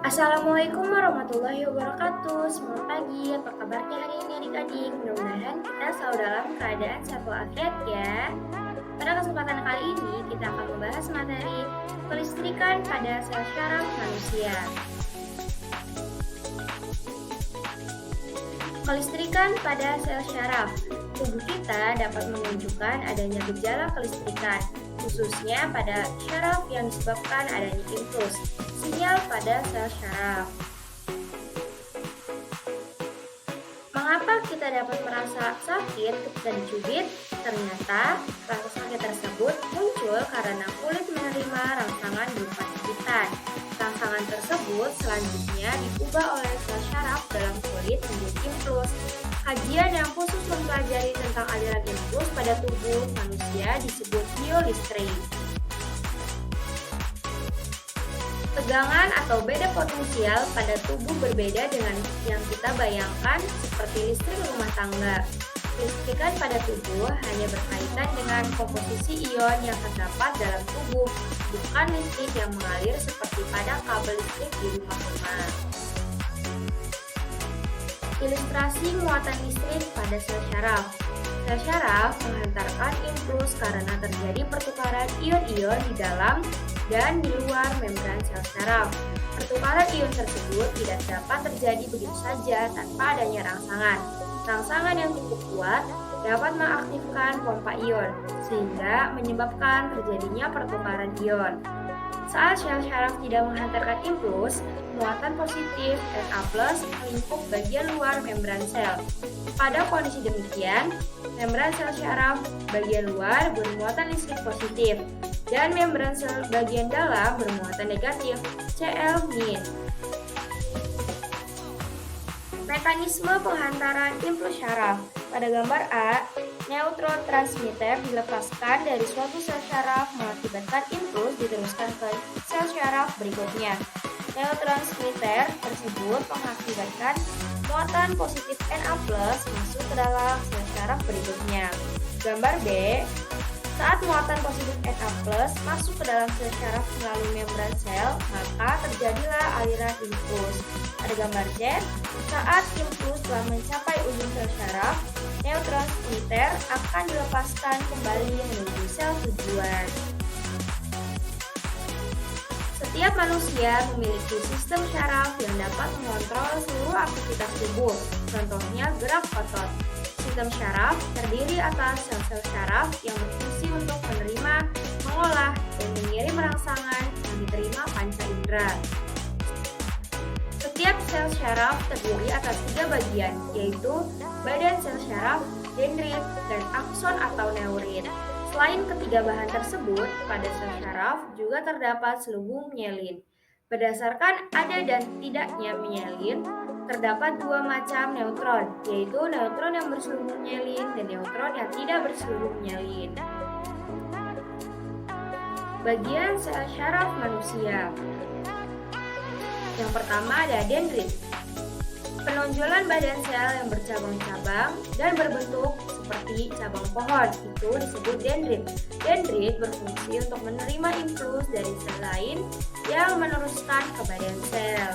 Assalamualaikum warahmatullahi wabarakatuh. Selamat pagi, apa kabarnya hari ini adik-adik? Mudah-mudahan kita selalu dalam keadaan sehat walafiat ya. Pada kesempatan kali ini kita akan membahas materi kelistrikan pada sel syaraf manusia. Kelistrikan pada sel syaraf. Tubuh kita dapat menunjukkan adanya gejala kelistrikan, khususnya pada syaraf yang disebabkan adanya impuls, sinyal pada sel syaraf. Mengapa kita dapat merasa sakit ketika dicubit? Ternyata rasa sakit tersebut muncul karena kulit menerima rangsangan berupa cubitan. Rangsangan tersebut selanjutnya diubah oleh sel syaraf dalam kulit menjadi impuls. Kajian yang khusus mempelajari tentang aliran impuls pada tubuh manusia disebut biolistrik. Tegangan atau beda potensial pada tubuh berbeda dengan yang kita bayangkan seperti listrik rumah tangga. Kelistrikan pada tubuh hanya berkaitan dengan komposisi ion yang terdapat dalam tubuh, bukan listrik yang mengalir seperti pada kabel listrik di rumah-rumah. Ilustrasi muatan listrik pada sel syaraf. Sel syaraf menghantarkan impuls karena terjadi pertukaran ion-ion di dalam dan di luar membran sel syaraf. Pertukaran ion tersebut tidak dapat terjadi begitu saja tanpa adanya rangsangan. Rangsangan yang cukup kuat dapat mengaktifkan pompa ion, sehingga menyebabkan terjadinya pertukaran ion. Saat sel syaraf tidak menghantarkan impuls, muatan positif Na+ melingkup bagian luar membran sel. Pada kondisi demikian, membran sel syaraf bagian luar bermuatan listrik positif dan membran sel bagian dalam bermuatan negatif, Cl-. Mekanisme penghantaran impuls syaraf. Pada gambar A, neurotransmitter dilepaskan dari suatu sel syaraf mengakibatkan impuls diteruskan ke sel syaraf berikutnya. Neurotransmitter tersebut mengakibatkan muatan positif Na+ masuk ke dalam sel syaraf berikutnya. Gambar B, saat muatan positif Na+ masuk ke dalam sel syaraf melalui membran sel, maka terjadilah aliran impuls. Pada gambar C, saat impuls telah mencapai ujung sel syaraf, neurotransmitter akan dilepaskan kembali menuju sel tujuan. Setiap manusia memiliki sistem syaraf yang dapat mengontrol seluruh aktivitas tubuh, contohnya gerak otot. Sistem syaraf terdiri atas sel-sel syaraf yang berfungsi untuk menerima, mengolah, dan mengirim rangsangan yang diterima panca indera. Setiap sel syaraf terdiri atas 3 bagian, yaitu badan sel syaraf, dendrit, dan akson atau neurit. Selain ketiga bahan tersebut, pada sel syaraf juga terdapat selubung myelin. Berdasarkan ada dan tidaknya myelin, terdapat 2 macam neutron, yaitu neutron yang berselubung myelin dan neutron yang tidak berselubung myelin. Bagian sel syaraf manusia. Yang pertama ada dendrit. Penonjolan badan sel yang bercabang-cabang dan berbentuk seperti cabang pohon itu disebut dendrit. Dendrit berfungsi untuk menerima impuls dari sel lain yang meneruskan ke badan sel.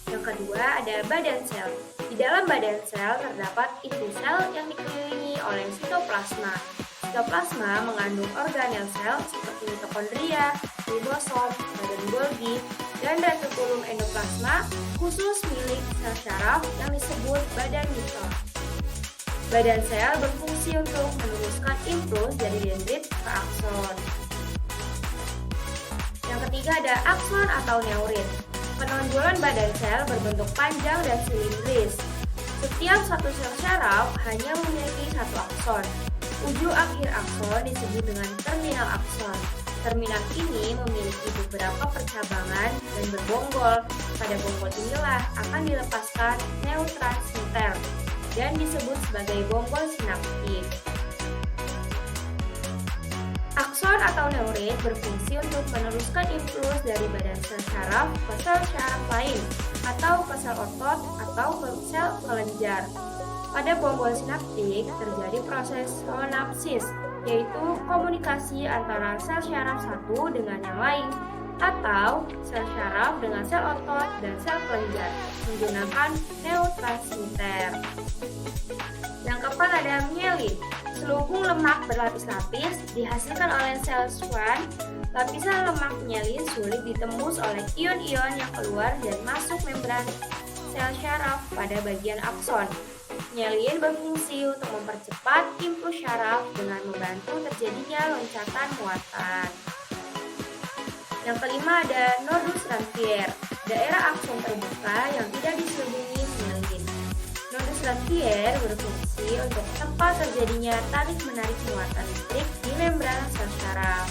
Yang kedua ada badan sel. Di dalam badan sel terdapat inti sel yang dikelilingi oleh sitoplasma. Sitoplasma mengandung organel sel seperti mitokondria, ribosom, badan Golgi, dan retikulum endoplasma khusus milik sel syaraf yang disebut badan mitos. Badan sel berfungsi untuk meneruskan impuls dari dendrit ke akson. Yang ketiga ada akson atau neurit. Penonjolan badan sel berbentuk panjang dan silindris. Setiap satu sel syaraf hanya memiliki satu akson. Ujung akhir akson disebut dengan terminal akson. Terminal ini memiliki beberapa percabangan dan berbonggol. Pada bonggol inilah akan dilepaskan neurotransmitter dan disebut sebagai bonggol sinaptik. Akson atau neurit berfungsi untuk meneruskan impuls dari badan sel syaraf ke sel syaraf lain atau ke sel otot atau ke sel kelenjar. Pada bonggol sinaptik terjadi proses synapsis, yaitu komunikasi antara sel syaraf satu dengan yang lain. atau sel syaraf dengan sel otot dan sel kelenjar menggunakan neurotransmitter. Yang keempat ada myelin. Selubung lemak berlapis-lapis dihasilkan oleh sel Schwann. Lapisan lemak myelin sulit ditembus oleh ion-ion yang keluar dan masuk membran sel syaraf pada bagian akson. Myelin berfungsi untuk mempercepat impuls syaraf dengan membantu terjadinya loncatan muatan. Yang kelima ada nodus Ranvier, daerah akson terbuka yang tidak diselubungi myelin. Nodus Ranvier berfungsi untuk tempat terjadinya tarik-menarik muatan listrik di membran sel syaraf.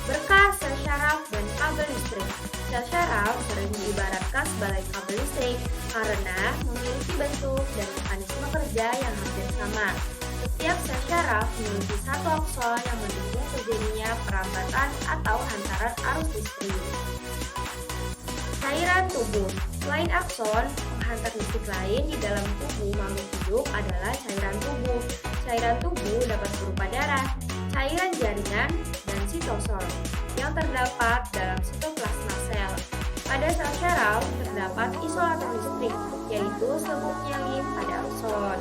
Berkas sel syaraf dan kabel listrik. Sel syaraf sering diibaratkan sebagai kabel listrik karena memiliki bentuk dan mekanisme kerja yang hampir sama. Setiap sel syaraf memiliki satu akson yang mendukung terjadinya perambatan atau hantaran arus listrik. Cairan tubuh. Selain akson, penghantar listrik lain di dalam tubuh makhluk hidup adalah cairan tubuh. Cairan tubuh dapat berupa darah, cairan jaringan, dan sitosol yang terdapat dalam sitoplasma sel. Pada sel syaraf terdapat isolator listrik, yaitu selubung myelin pada akson.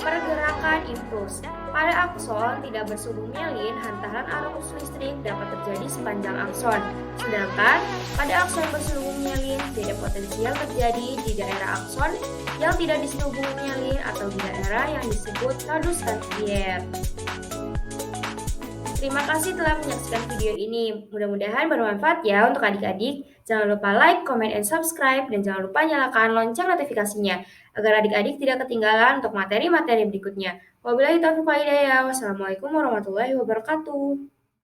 Pergerakan impuls. Pada akson tidak berselubung myelin, hantaran arus listrik dapat terjadi sepanjang akson. Sedangkan pada akson berselubung myelin, beda potensial terjadi di daerah akson yang tidak diselubungi myelin atau di daerah yang disebut nodus Ranvier. Terima kasih telah menyaksikan video ini. Mudah-mudahan bermanfaat ya untuk adik-adik. Jangan lupa like, comment, and subscribe, dan jangan lupa nyalakan lonceng notifikasinya agar adik-adik tidak ketinggalan untuk materi-materi berikutnya. Wabillahi taufiq wal hidayah. Wassalamualaikum warahmatullahi wabarakatuh.